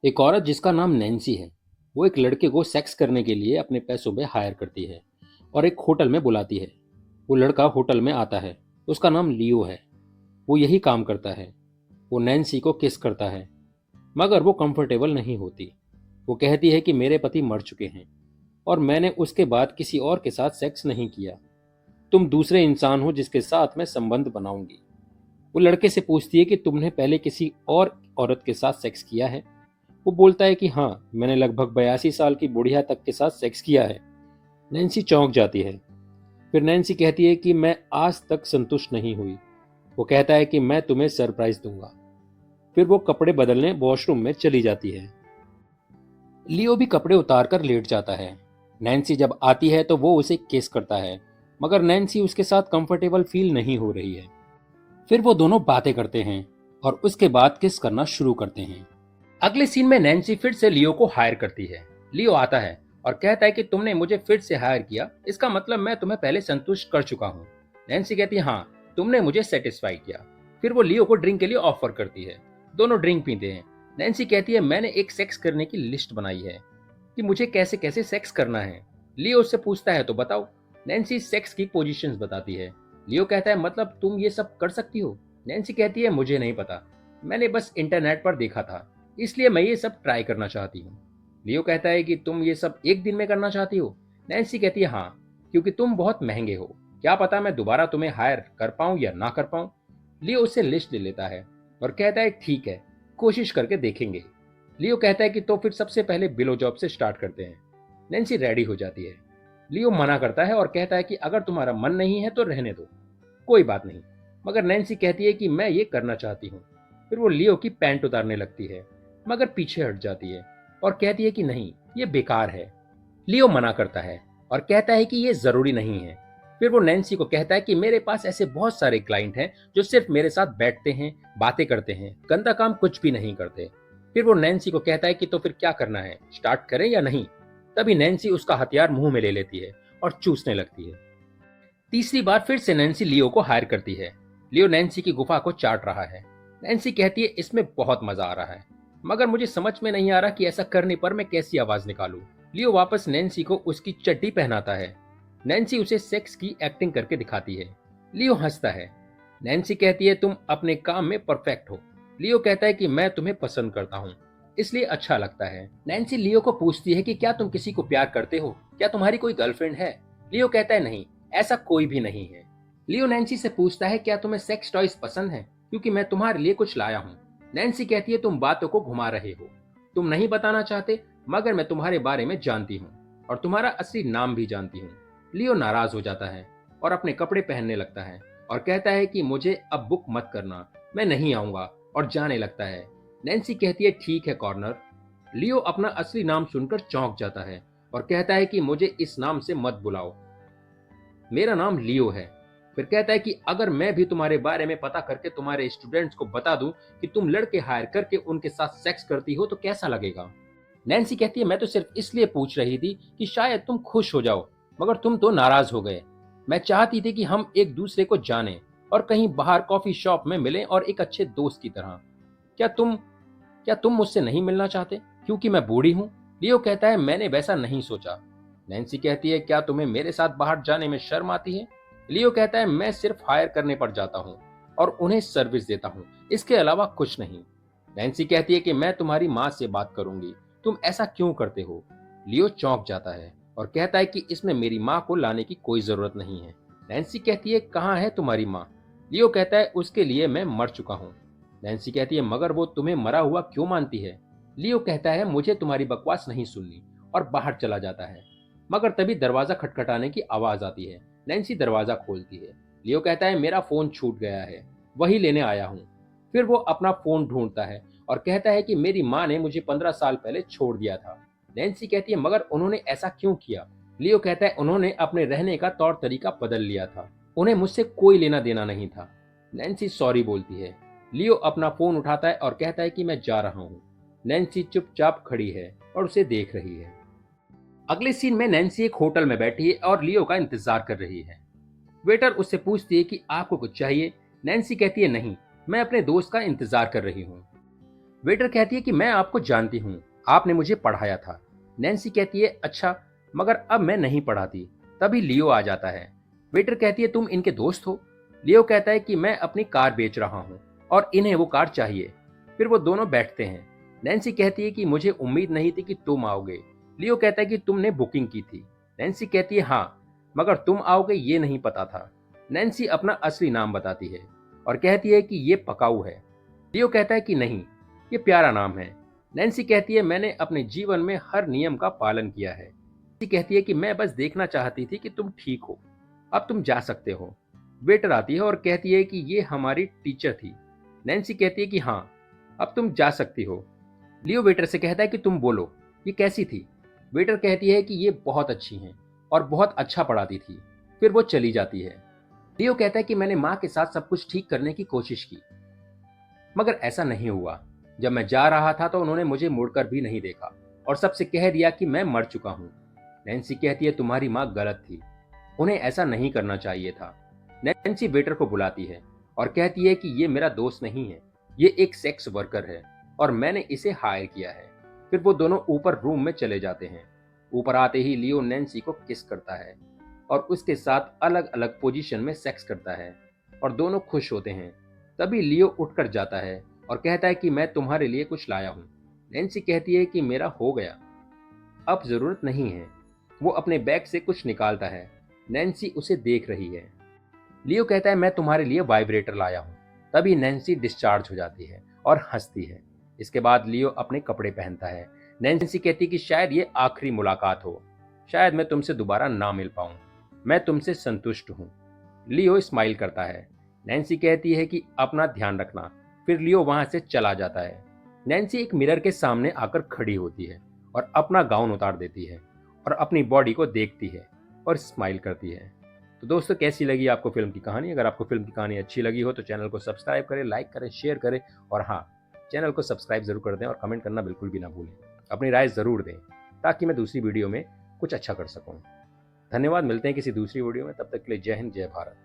एक औरत जिसका नाम नैन्सी है, वो एक लड़के को सेक्स करने के लिए अपने पैसों में हायर करती है और एक होटल में बुलाती है। वो लड़का होटल में आता है। उसका नाम लियो है। वो यही काम करता है। वो नैन्सी को किस करता है, मगर वो कंफर्टेबल नहीं होती। वो कहती है कि मेरे पति मर चुके हैं और मैंने उसके बाद किसी और के साथ सेक्स नहीं किया। तुम दूसरे इंसान हो जिसके साथ मैं संबंध बनाऊंगी। वो लड़के से पूछती है कि तुमने पहले किसी और औरत के साथ सेक्स किया है। वो बोलता है कि हाँ, मैंने लगभग 82 साल की बुढ़िया तक के साथ सेक्स किया है। नैन्सी चौंक जाती है। फिर नैन्सी कहती है कि मैं आज तक संतुष्ट नहीं हुई। वो कहता है कि मैं तुम्हें सरप्राइज दूंगा। फिर वो कपड़े बदलने वॉशरूम में चली जाती है। लियो भी कपड़े उतार कर लेट जाता है। नैन्सी जब आती है तो वो उसे किस करता है, मगर नैन्सी उसके साथ कंफर्टेबल फील नहीं हो रही है। फिर वो दोनों बातें करते हैं और उसके बाद किस करना शुरू करते हैं। अगले सीन में नैन्सी फिर से लियो को हायर करती है। लियो आता है और कहता है कि तुमने मुझे फिर से हायर किया, इसका मतलब मैं तुम्हें पहले संतुष्ट कर चुका हूँ। नैन्सी कहती है हाँ, तुमने मुझे सेटिस्फाई किया। फिर वो लियो को ड्रिंक के लिए ऑफर करती है। दोनों ड्रिंक पीते हैं। नैन्सी कहती है मैंने एक सेक्स करने की लिस्ट बनाई है कि मुझे कैसे कैसे सेक्स करना है। लियो उससे पूछता है तो बताओ। नैन्सी सेक्स की पोजीशंस बताती है। लियो कहता है मतलब तुम ये सब कर सकती हो। नैन्सी कहती है मुझे नहीं पता, मैंने बस इंटरनेट पर देखा था, इसलिए मैं ये सब ट्राई करना चाहती हूँ। लियो कहता है कि तुम ये सब एक दिन में करना चाहती हो। नैन्सी कहती है हाँ, क्योंकि तुम बहुत महंगे हो। क्या पता मैं दोबारा तुम्हें हायर कर पाऊं या ना कर पाऊं। लियो उससे लिस्ट ले लेता है और कहता है ठीक है, कोशिश करके देखेंगे। लियो कहता है कि तो फिर सबसे पहले बिलो जॉब से स्टार्ट करते हैं। नैन्सी रेडी हो जाती है। लियो मना करता है और कहता है कि अगर तुम्हारा मन नहीं है तो रहने दो, कोई बात नहीं। मगर नैन्सी कहती है कि मैं ये करना चाहती हूँ। फिर वो लियो की पैंट उतारने लगती है, मगर पीछे हट जाती है और कहती है कि नहीं, ये बेकार है। लियो मना करता है और कहता है कि ये जरूरी नहीं है। फिर वो नैन्सी को कहता है कि मेरे पास ऐसे बहुत सारे क्लाइंट हैं जो सिर्फ मेरे साथ बैठते हैं, बातें करते हैं, गंदा काम कुछ भी नहीं करते। फिर वो नैन्सी को कहता है कि तो फिर क्या करना है, स्टार्ट करें या नहीं। तभी नैन्सी उसका हथियार मुंह में ले लेती है और चूसने लगती है। तीसरी बार फिर से नैन्सी लियो को हायर करती है। लियो नैन्सी की गुफा को चाट रहा है। नैन्सी कहती है इसमें बहुत मजा आ रहा है, मगर मुझे समझ में नहीं आ रहा कि ऐसा करने पर मैं कैसी आवाज निकालूं। लियो वापस नैन्सी को उसकी चड्डी पहनाता है। नैन्सी उसे सेक्स की एक्टिंग करके दिखाती है। लियो हंसता है। नैन्सी कहती है तुम अपने काम में परफेक्ट हो। लियो कहता है कि मैं तुम्हें पसंद करता हूँ, इसलिए अच्छा लगता है। नैन्सी लियो को पूछती है कि क्या तुम किसी को प्यार करते हो, क्या तुम्हारी कोई गर्लफ्रेंड है। लियो कहता है नहीं, ऐसा कोई भी नहीं है। लियो नैन्सी से पूछता है क्या तुम्हें सेक्स टॉयज पसंद है, क्योंकि मैं तुम्हारे लिए कुछ लाया हूँ। नैन्सी कहती है तुम बातों को घुमा रहे हो, तुम नहीं बताना चाहते, मगर मैं तुम्हारे बारे में जानती हूँ और तुम्हारा असली नाम भी जानती हूँ। लियो नाराज हो जाता है और अपने कपड़े पहनने लगता है और कहता है कि मुझे अब बुक मत करना, मैं नहीं आऊंगा, और जाने लगता है। नैन्सी कहती है ठीक है कॉर्नर। लियो अपना असली नाम सुनकर चौंक जाता है और कहता है कि मुझे इस नाम से मत बुलाओ, मेरा नाम लियो है। फिर कहता है कि अगर मैं भी तुम्हारे बारे में पता करके तुम्हारे स्टूडेंट्स को बता दूं कि तुम लड़के हायर करके उनके साथ सेक्स करती हो तो कैसा लगेगा। नैन्सी कहती है मैं तो सिर्फ इसलिए पूछ रही थी कि शायद तुम खुश हो जाओ, मगर तुम तो नाराज हो गए। मैं चाहती थी कि हम एक दूसरे को जानें और कहीं बाहर कॉफी शॉप में मिलें और एक अच्छे दोस्त की तरह। क्या तुम क्या तुम मुझसे नहीं मिलना चाहते क्योंकि मैं बूढ़ी हूँ। लियो कहता है मैंने वैसा नहीं सोचा। नैन्सी कहती है क्या तुम्हें मेरे साथ बाहर जाने में शर्म आती है। लियो कहता है मैं सिर्फ हायर करने पर जाता हूँ और उन्हें सर्विस देता हूँ, इसके अलावा कुछ नहीं। नैन्सी कहती है कि मैं तुम्हारी माँ से बात करूंगी, तुम ऐसा क्यों करते हो। लियो चौंक जाता है और कहता है कि इसमें मेरी माँ को लाने की कोई जरूरत नहीं है। नैन्सी कहती है कहाँ है तुम्हारी माँ। लियो कहता है उसके लिए मैं मर चुका हूँ। नैन्सी कहती है मगर वो तुम्हें मरा हुआ क्यों मानती है। लियो कहता है मुझे तुम्हारी बकवास नहीं सुननी, और बाहर चला जाता है। मगर तभी दरवाजा खटखटाने की आवाज आती है। नैन्सी दरवाजा खोलती है। लियो कहता है मेरा फोन छूट गया है, वही लेने आया हूँ। फिर वो अपना फोन ढूंढता है और कहता है कि मेरी माँ ने मुझे 15 साल पहले छोड़ दिया था। नैन्सी कहती है मगर उन्होंने ऐसा क्यों किया। लियो कहता है उन्होंने अपने रहने का तौर तरीका बदल लिया था, उन्हें मुझसे कोई लेना देना नहीं था। नैन्सी सॉरी बोलती है। लियो अपना फोन उठाता है और कहता है कि मैं जा रहा हूँ। नैन्सी चुपचाप खड़ी है और उसे देख रही है। अगले सीन में नैन्सी एक होटल में बैठी है और लियो का इंतजार कर रही है। वेटर उससे पूछती है कि आपको कुछ चाहिए। नैन्सी कहती है नहीं, मैं अपने दोस्त का इंतजार कर रही हूँ। वेटर कहती है कि मैं आपको जानती हूँ, आपने मुझे पढ़ाया था। नैन्सी कहती है अच्छा, मगर अब मैं नहीं पढ़ाती। तभी लियो आ जाता है। वेटर कहती है तुम इनके दोस्त हो? लियो कहता है कि मैं अपनी कार बेच रहा हूँ और इन्हें वो कार चाहिए। फिर वो दोनों बैठते हैं। नैन्सी कहती है कि मुझे उम्मीद नहीं थी कि तुम आओगे। लियो कहता है कि तुमने बुकिंग की थी। नैन्सी कहती है हाँ, मगर तुम आओगे ये नहीं पता था। नैन्सी अपना असली नाम बताती है और कहती है कि ये पकाऊ है। लियो कहता है कि नहीं, ये प्यारा नाम है। नैन्सी कहती है मैंने अपने जीवन में हर नियम का पालन किया है। नैन्सी कहती है कि मैं बस देखना चाहती थी कि तुम ठीक हो, अब तुम जा सकते हो। वेटर आती है और कहती है कि ये हमारी टीचर थी। नैन्सी कहती है कि हाँ, अब तुम जा सकती हो। लियो वेटर से कहता है कि तुम बोलो, ये कैसी थी? वेटर कहती है कि ये बहुत अच्छी हैं और बहुत अच्छा पढ़ाती थी। फिर वो चली जाती है। लियो कहता है कि मैंने माँ के साथ सब कुछ ठीक करने की कोशिश की, मगर ऐसा नहीं हुआ। जब मैं जा रहा था तो उन्होंने मुझे मुड़कर भी नहीं देखा और सबसे कह दिया कि मैं मर चुका हूँ। नैन्सी कहती है तुम्हारी माँ गलत थी, उन्हें ऐसा नहीं करना चाहिए था। नैन्सी वेटर को बुलाती है और कहती है कि ये मेरा दोस्त नहीं है, ये एक सेक्स वर्कर है और मैंने इसे हायर किया है। फिर वो दोनों ऊपर रूम में चले जाते हैं। ऊपर आते ही लियो नैन्सी को किस करता है और उसके साथ अलग अलग पोजीशन में सेक्स करता है और दोनों खुश होते हैं। तभी लियो उठकर जाता है और कहता है कि मैं तुम्हारे लिए कुछ लाया हूँ। नैन्सी कहती है कि मेरा हो गया, अब जरूरत नहीं है। वो अपने बैग से कुछ निकालता है। नैन्सी उसे देख रही है। लियो कहता है मैं तुम्हारे लिए वाइब्रेटर लाया हूँ। तभी नैन्सी डिस्चार्ज हो जाती है और हंसती है। इसके बाद लियो अपने कपड़े पहनता है। नैन्सी कहती है कि शायद ये आखिरी मुलाकात हो, शायद मैं तुमसे दोबारा ना मिल पाऊं, मैं तुमसे संतुष्ट हूँ। लियो स्माइल करता है। नैन्सी कहती है कि अपना ध्यान रखना। फिर लियो वहां से चला जाता है। नैन्सी एक मिरर के सामने आकर खड़ी होती है और अपना गाउन उतार देती है और अपनी बॉडी को देखती है और स्माइल करती है। तो दोस्तों, कैसी लगी आपको फिल्म की कहानी? अगर आपको फिल्म की कहानी अच्छी लगी हो तो चैनल को सब्सक्राइब करें, लाइक करें, शेयर करें और हाँ, चैनल को सब्सक्राइब जरूर कर दें और कमेंट करना बिल्कुल भी ना भूलें। अपनी राय ज़रूर दें ताकि मैं दूसरी वीडियो में कुछ अच्छा कर सकूँ। धन्यवाद, मिलते हैं किसी दूसरी वीडियो में। तब तक के लिए जय हिंद, जय भारत।